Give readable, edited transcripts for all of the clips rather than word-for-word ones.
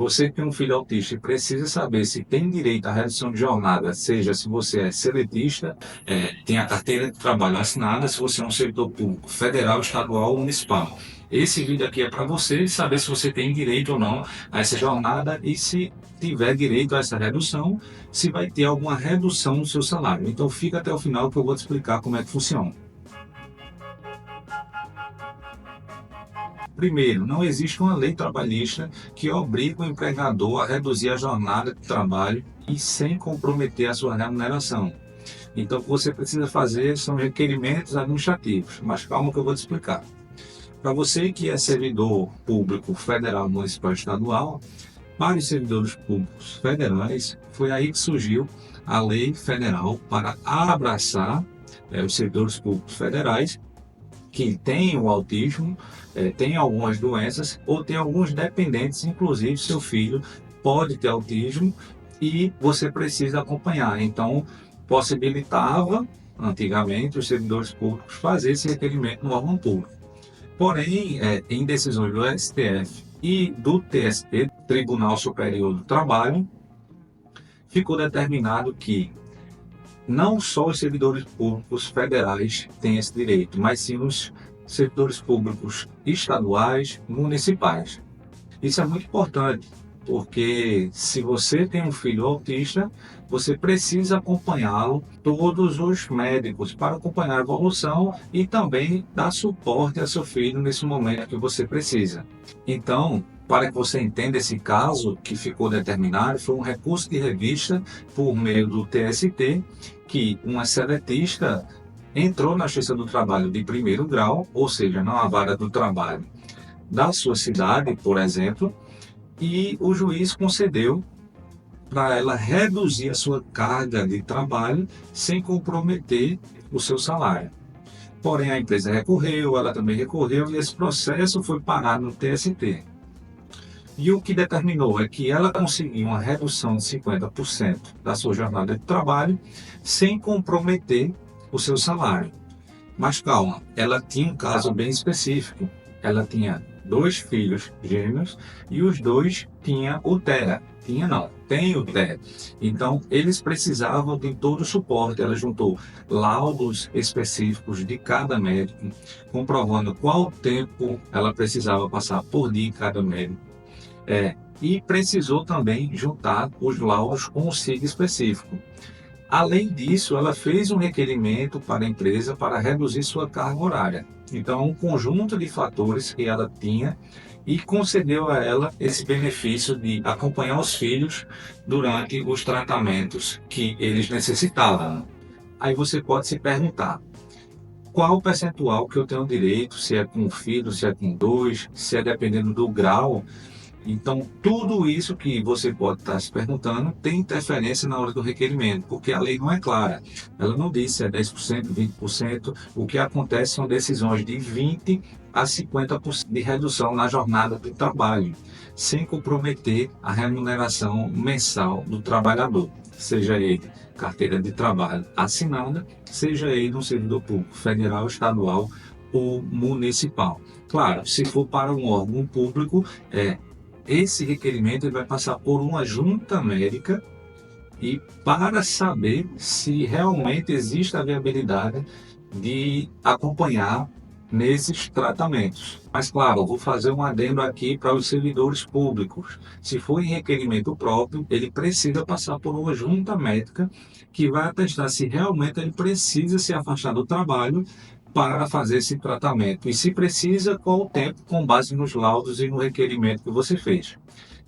você que tem um filho autista e precisa saber se tem direito à redução de jornada, seja se você é seletista, tem a carteira de trabalho assinada, se você é um servidor público federal, estadual ou municipal. Esse vídeo aqui é para você saber se você tem direito ou não a essa jornada e se tiver direito a essa redução, se vai ter alguma redução no seu salário. Então fica até o final que eu vou te explicar como é que funciona. Primeiro, não existe uma lei trabalhista que obrigue o empregador a reduzir a jornada de trabalho e sem comprometer a sua remuneração. Então, o que você precisa fazer são requerimentos administrativos, mas calma que eu vou te explicar. Para você que é servidor público federal, municipal e estadual, para os servidores públicos federais, foi aí que surgiu a lei federal para abraçar os servidores públicos federais que têm o autismo, têm algumas doenças ou têm alguns dependentes, inclusive seu filho pode ter autismo e você precisa acompanhar. Então, possibilitava antigamente os servidores públicos fazer esse requerimento no órgão público. Porém, em decisões do STF e do TST, Tribunal Superior do Trabalho, ficou determinado que não só os servidores públicos federais têm esse direito, mas sim os servidores públicos estaduais, municipais. Isso é muito importante, porque se você tem um filho autista, você precisa acompanhá-lo, todos os médicos, para acompanhar a evolução e também dar suporte a seu filho nesse momento que você precisa. Então, para que você entenda esse caso que ficou determinado, foi um recurso de revista por meio do TST, que uma seletista entrou na Justiça do Trabalho de primeiro grau, ou seja, na vara do trabalho da sua cidade, por exemplo, e o juiz concedeu para ela reduzir a sua carga de trabalho sem comprometer o seu salário. Porém, a empresa recorreu, ela também recorreu e esse processo foi parado no TST. E o que determinou é que ela conseguiu uma redução de 50% da sua jornada de trabalho sem comprometer o seu salário. Mas calma, ela tinha um caso bem específico. Ela tinha 2 filhos gêmeos e os 2 tinham o TEA. Tem o TEA. Então, eles precisavam de todo o suporte. Ela juntou laudos específicos de cada médico, comprovando qual tempo ela precisava passar por dia em cada médico. E precisou também juntar os laudos com o SIG específico. Além disso, ela fez um requerimento para a empresa para reduzir sua carga horária. Então, um conjunto de fatores que ela tinha e concedeu a ela esse benefício de acompanhar os filhos durante os tratamentos que eles necessitavam. Aí você pode se perguntar, qual o percentual que eu tenho direito, se é com um filho, se é com 2, se é dependendo do grau. Então, tudo isso que você pode estar se perguntando tem interferência na hora do requerimento, porque a lei não é clara. Ela não diz se é 10%, 20%. O que acontece são decisões de 20% a 50% de redução na jornada de trabalho, sem comprometer a remuneração mensal do trabalhador, seja ele carteira de trabalho assinada, seja ele um servidor público federal, estadual ou municipal. Claro, se for para um órgão público, esse requerimento ele vai passar por uma junta médica e para saber se realmente existe a viabilidade de acompanhar nesses tratamentos. Mas claro, eu vou fazer um adendo aqui para os servidores públicos. Se for em requerimento próprio, ele precisa passar por uma junta médica que vai atestar se realmente ele precisa se afastar do trabalho para fazer esse tratamento. E se precisa, qual o tempo, com base nos laudos e no requerimento que você fez.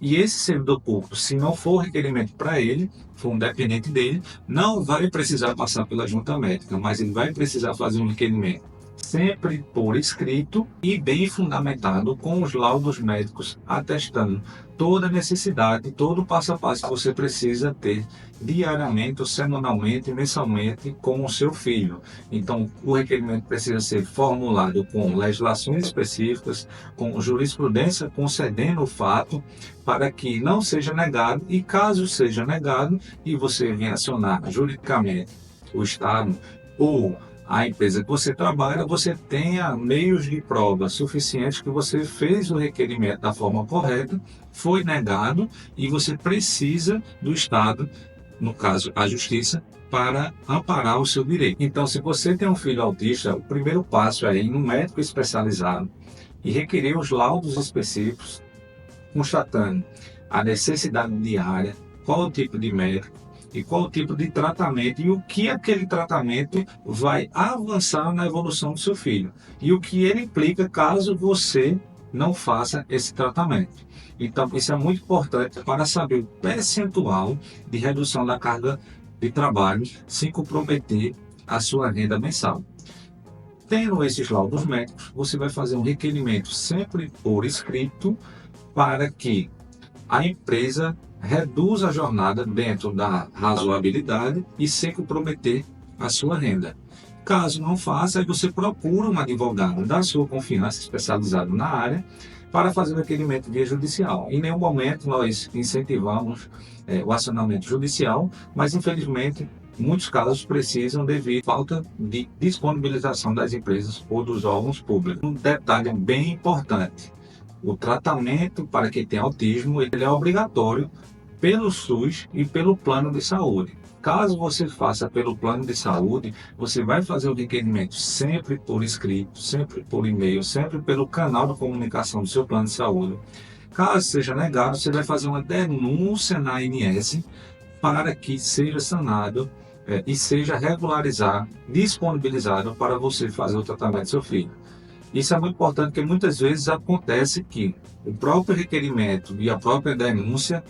E esse servidor público, se não for requerimento para ele, for um dependente dele, não vai precisar passar pela junta médica, mas ele vai precisar fazer um requerimento sempre por escrito e bem fundamentado com os laudos médicos atestando toda a necessidade, todo o passo a passo que você precisa ter diariamente, ou semanalmente, mensalmente com o seu filho. Então, o requerimento precisa ser formulado com legislações específicas, com jurisprudência concedendo o fato para que não seja negado e caso seja negado e você venha acionar juridicamente o Estado ou a empresa que você trabalha, você tenha meios de prova suficientes que você fez o requerimento da forma correta foi negado e você precisa do Estado, no caso a Justiça, para amparar o seu direito. Então, se você tem um filho autista, o primeiro passo é ir no médico especializado e requerer os laudos específicos, constatando a necessidade diária, qual o tipo de médico e qual o tipo de tratamento e o que aquele tratamento vai avançar na evolução do seu filho e o que ele implica caso você não faça esse tratamento. Então, isso é muito importante para saber o percentual de redução da carga de trabalho sem comprometer a sua renda mensal. Tendo esses laudos médicos, você vai fazer um requerimento sempre por escrito para que a empresa reduza a jornada dentro da razoabilidade e sem comprometer a sua renda. Caso não faça, aí você procura um advogado da sua confiança especializado na área para fazer o requerimento via judicial. Em nenhum momento nós incentivamos o acionamento judicial, mas infelizmente muitos casos precisam devido à falta de disponibilização das empresas ou dos órgãos públicos. Um detalhe bem importante: o tratamento para quem tem autismo ele é obrigatório pelo SUS e pelo plano de saúde. Caso você faça pelo plano de saúde, você vai fazer o requerimento sempre por escrito, sempre por e-mail, sempre pelo canal de comunicação do seu plano de saúde. Caso seja negado, você vai fazer uma denúncia na ANS para que seja sanado e seja regularizado, disponibilizado para você fazer o tratamento do seu filho. Isso é muito importante porque muitas vezes acontece que o próprio requerimento e a própria denúncia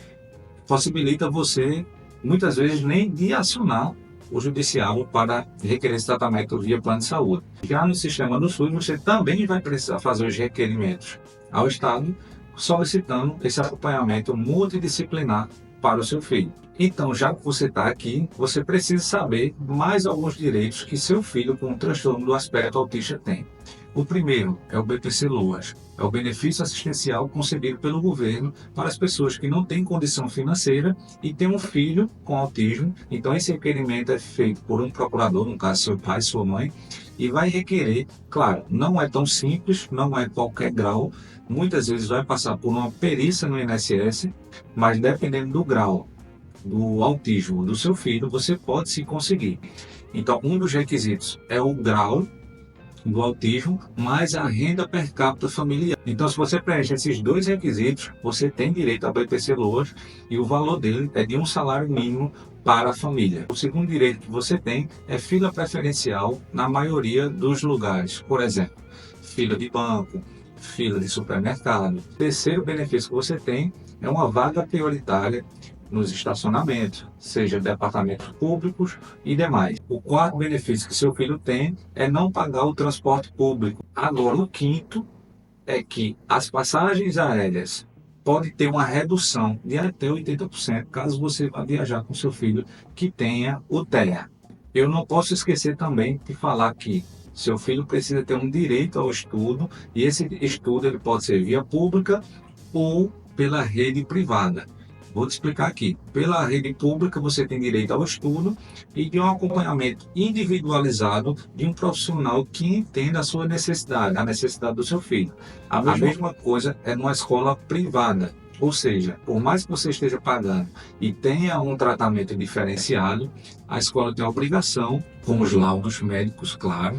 possibilita você, muitas vezes, nem de acionar o judiciário para requerer esse tratamento via plano de saúde. Já no sistema do SUS, você também vai precisar fazer os requerimentos ao Estado, solicitando esse acompanhamento multidisciplinar para o seu filho. Então, já que você está aqui, você precisa saber mais alguns direitos que seu filho com transtorno do aspecto autista tem. O primeiro é o BPC-LOAS, é o benefício assistencial concedido pelo governo para as pessoas que não têm condição financeira e têm um filho com autismo. Então esse requerimento é feito por um procurador, no caso seu pai, sua mãe, e vai requerer, claro, não é tão simples, não é qualquer grau, muitas vezes vai passar por uma perícia no INSS, mas dependendo do grau do autismo do seu filho, você pode se conseguir. Então um dos requisitos é o grau do autismo, mais a renda per capita familiar. Então, se você preenche esses dois requisitos, você tem direito a BPC-LOAS e o valor dele é de um salário mínimo para a família. O segundo direito que você tem é fila preferencial na maioria dos lugares. Por exemplo, fila de banco, fila de supermercado. O terceiro benefício que você tem é uma vaga prioritária nos estacionamentos, seja departamentos públicos e demais. O quarto benefício que seu filho tem é não pagar o transporte público. Agora, o quinto é que as passagens aéreas podem ter uma redução de até 80% caso você vá viajar com seu filho que tenha o TEA. Eu não posso esquecer também de falar que seu filho precisa ter um direito ao estudo e esse estudo ele pode ser via pública ou pela rede privada. Vou te explicar aqui. Pela rede pública, você tem direito ao estudo e de um acompanhamento individualizado de um profissional que entenda a sua necessidade, a necessidade do seu filho. A mesma coisa é numa escola privada. Ou seja, por mais que você esteja pagando e tenha um tratamento diferenciado, a escola tem a obrigação, com os laudos médicos, claro,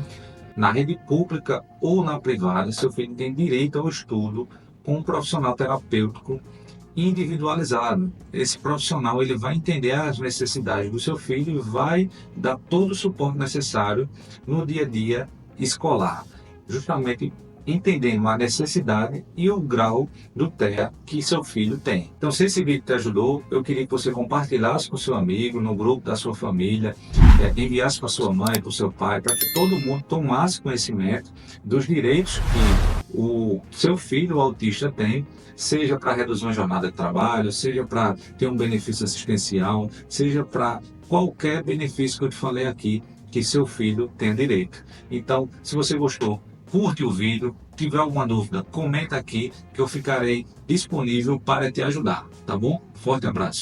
na rede pública ou na privada, seu filho tem direito ao estudo com um profissional terapêutico individualizado. Esse profissional ele vai entender as necessidades do seu filho e vai dar todo o suporte necessário no dia a dia escolar, justamente entendendo a necessidade e o grau do TEA que seu filho tem. Então, se esse vídeo te ajudou, eu queria que você compartilhasse com seu amigo, no grupo da sua família, enviasse para sua mãe, para o seu pai, para que todo mundo tomasse conhecimento dos direitos que o seu filho autista tem, seja para reduzir uma jornada de trabalho, seja para ter um benefício assistencial, seja para qualquer benefício que eu te falei aqui, que seu filho tem direito. Então, se você gostou, curte o vídeo, tiver alguma dúvida, comenta aqui que eu ficarei disponível para te ajudar, tá bom? Forte abraço.